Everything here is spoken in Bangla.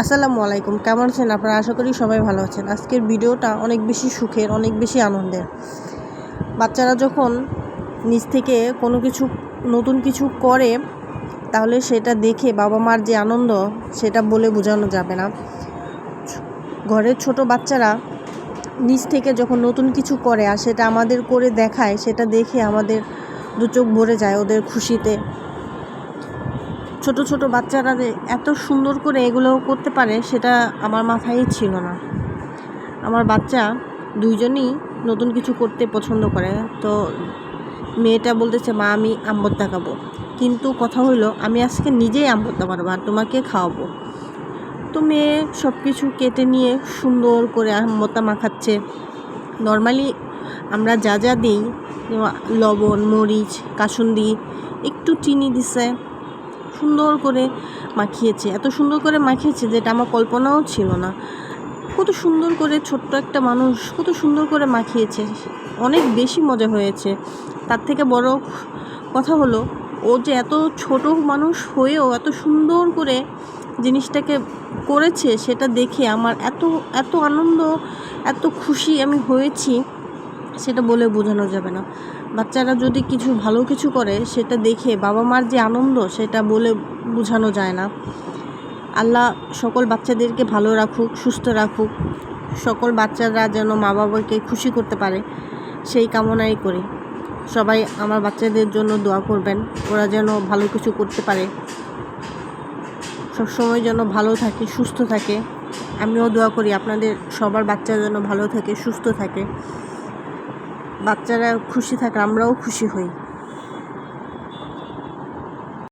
আসসালামু আলাইকুম, কেমন আছেন আপনারা? আশা করি সবাই ভালো আছেন। আজকের ভিডিওটা অনেক বেশি সুখের, অনেক বেশি আনন্দের। বাচ্চারা যখন নিজ থেকে কোনো কিছু নতুন কিছু করে, তাহলে সেটা দেখে বাবা মার যে আনন্দ, সেটা বলে বোঝানো যাবে না। ঘরের ছোট বাচ্চারা নিজ থেকে যখন নতুন কিছু করে আর সেটা আমাদের করে দেখায়, সেটা দেখে আমাদের দু চোখ ভরে যায় ওদের খুশিতে। ছোট ছোট বাচ্চারা যে এত সুন্দর করে এগুলো করতে পারে, সেটা আমার মাথায় ছিল না। আমার বাচ্চা দুইজনই নতুন কিছু করতে পছন্দ করে। তো মেয়েটা বলতেছে, মা আমি আম ভর্তা খাবো, কিন্তু কথা হইলো আমি আজকে নিজেই আম ভর্তা পারবো আর তোমাকে খাওয়াবো। তো মেয়ে সব কিছু কেটে নিয়ে সুন্দর করে আম ভর্তা মাখাচ্ছে। নর্মালি আমরা যা যা দিই, লবণ, মরিচ, কাসুন্দি, একটু চিনি দিছে, সুন্দর করে মাখিয়েছে। এত সুন্দর করে মাখিয়েছে যেটা আমার কল্পনাও ছিল না। কত সুন্দর করে ছোট্ট একটা মানুষ কত সুন্দর করে মাখিয়েছে, অনেক বেশি মজা হয়েছে। তার থেকে বড় কথা হলো, ও যে এত ছোট মানুষ হয়েও এত সুন্দর করে জিনিসটাকে করেছে, সেটা দেখে আমার এত এত আনন্দ, এত খুশি আমি হয়েছি, সেটা বলে বোঝানো যাবে না। বাচ্চারা যদি কিছু ভালো কিছু করে, সেটা দেখে বাবা মার যে আনন্দ, সেটা বলে বোঝানো যায় না। আল্লাহ সকল বাচ্চাদেরকে ভালো রাখুক, সুস্থ রাখুক। সকল বাচ্চারা যেন মা বাবাকে খুশি করতে পারে, সেই কামনাই করি। সবাই আমার বাচ্চাদের জন্য দোয়া করবেন, ওরা যেন ভালো কিছু করতে পারে, সবসময় যেন ভালো থাকে, সুস্থ থাকে। আমিও দোয়া করি আপনাদের সবার বাচ্চা যেন ভালো থাকে, সুস্থ থাকে। বাচ্চারা খুশি থাকে, আমরাও খুশি হই।